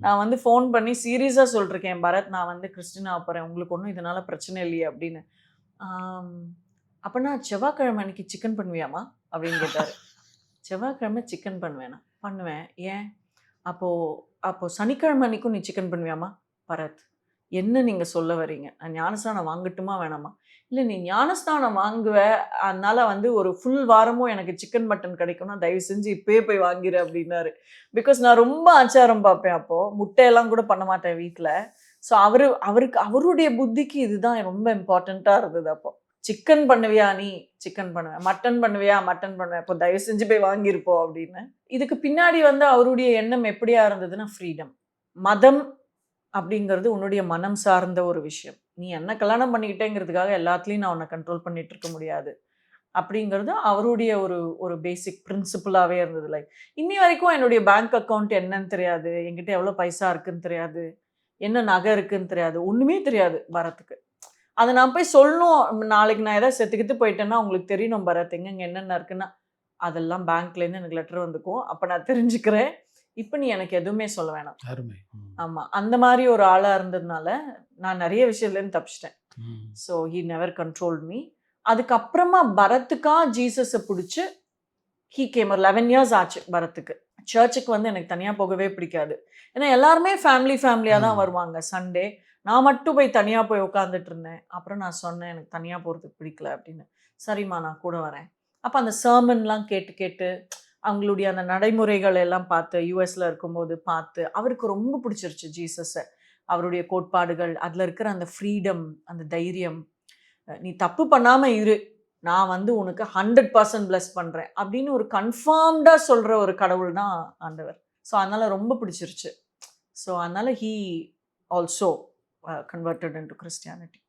நான் வந்து ஃபோன் பண்ணி சீரியஸா சொல்லிருக்கேன், "பரத் நான் வந்து கிறிஸ்டியன் ஆகப் போறேன். உங்களுக்கு ஒண்ணும் இதனால பிரச்சனை இல்லையே?" அப்படின்னு. ஆம். "அப்பன்னா செவ்வாய்க்கிழமை அன்னைக்கு சிக்கன் பண்ணுவியாம்மா?" அப்படின்னு கேட்டாரு. "செவ்வாய்க்கிழமை சிக்கன் பண்ணுவேனா?" "பண்ணுவேன். ஏன்?" "அப்போ அப்போ சனிக்கிழமை அன்னைக்கும் நீ சிக்கன் பண்ணுவியாம்மா?" "பரத், என்ன நீங்க சொல்ல வர்றீங்க? நான் ஞானஸ்நானம் வாங்கட்டுமா வேணாமா?" "இல்ல நீ ஞானஸ்நானம் வாங்குவ. அதனால வந்து ஒரு ஃபுல் வாரமும் எனக்கு சிக்கன், மட்டன் கிடைக்கும்னா, தயவு செஞ்சு இப்பயே போய் வாங்கிரு" அப்படின்னாரு. பிகாஸ் நான் ரொம்ப ஆச்சாரம் பார்ப்பேன் அப்போ. முட்டையெல்லாம் கூட பண்ண மாட்டேன் வீட்ல. ஸோ அவருக்கு அவருடைய புத்திக்கு இதுதான் ரொம்ப இம்பார்ட்டன்ட்டா இருந்தது அப்போ. "சிக்கன் பண்ணுவியா நீ? சிக்கன் பண்ணுவேன். மட்டன் பண்ணுவியா? மட்டன் பண்ணுவேன். அப்போ தயவு செஞ்சு போய் வாங்கிரு போ" அப்படின்னு. இதுக்கு பின்னாடி வந்து அவருடைய எண்ணம் எப்படியா இருந்ததுன்னா, ஃப்ரீடம். மதம் அப்படிங்கிறது உன்னுடைய மனம் சார்ந்த ஒரு விஷயம். நீ என்ன கல்யாணம் பண்ணிக்கிட்டேங்கிறதுக்காக எல்லாத்துலயும் நான் உன்ன கண்ட்ரோல் பண்ணிட்டு இருக்க முடியாது. அப்படிங்கிறது அவருடைய ஒரு ஒரு பேசிக் பிரின்சிபிளாவே இருந்தது. லைக் இன்னி வரைக்கும் என்னுடைய பேங்க் அக்கவுண்ட் என்னன்னு தெரியாது. என்கிட்ட எவ்வளோ பைசா இருக்குன்னு தெரியாது. என்ன நகை இருக்குன்னு தெரியாது. ஒண்ணுமே தெரியாது பரத்துக்கு. அத நான் போய் சொல்லணும். நாளைக்கு நான் ஏதாவது செத்து கித்து போயிட்டேன்னா, உங்களுக்கு தெரியணும் பரத் எங்கெங்க என்னென்ன இருக்குன்னா, அதெல்லாம் பேங்க்லேருந்து எனக்கு லெட்டர் வந்துக்கும். அப்ப நான் தெரிஞ்சுக்கிறேன். இப்ப நீ எனக்கு எதுவுமே சொல்ல வேணாம். அருமை. ஆமா. அந்த மாரி ஒரு ஆளா இருந்ததுனால, நான் நெறைய விஷயத்துலேருந்து தப்பிச்சுட்டேன். ம். So he never controlled me. அதுக்கப்புறமா பரத்துக்கா ஜீசஸ புடிச்சு, ஹி கேம் ஒரு 11 இயர்ஸ் ஆச்சு பரத்துக்கு. சர்ச்சுக்கு வந்து எனக்கு தனியா போகவே பிடிக்காது. ஏன்னா எல்லாருமே ஃபேமிலியா ஆ. தான் வருவாங்க சண்டே. நான் மட்டும் போய் தனியா போய் உட்கார்ந்துட்டு இருந்தேன். அப்புறம் நான் சொன்னேன், "எனக்கு தனியா போறதுக்கு பிடிக்கல" அப்படின்னு. "சரிம்மா நான் கூட வரேன்." அப்ப அந்த சர்மன்லாம் கேட்டு கேட்டு, அவங்களுடைய அந்த நடைமுறைகள் எல்லாம் பார்த்து, யுஎஸ்ல இருக்கும்போது பார்த்து, அவருக்கு ரொம்ப பிடிச்சிருச்சு ஜீசஸ. அவருடைய கோட்பாடுகள், அதுல இருக்கிற அந்த ஃப்ரீடம், அந்த தைரியம். "நீ தப்பு பண்ணாம இரு. நான் வந்து உனக்கு 100% பிளெஸ் பண்றேன்." அப்படின்னு ஒரு கன்ஃபார்ம்டா சொல்ற ஒரு கடவுள் தான் ஆண்டவர். ஸோ அதனால ரொம்ப பிடிச்சிருச்சு. ஸோ அதனால he also converted into Christianity.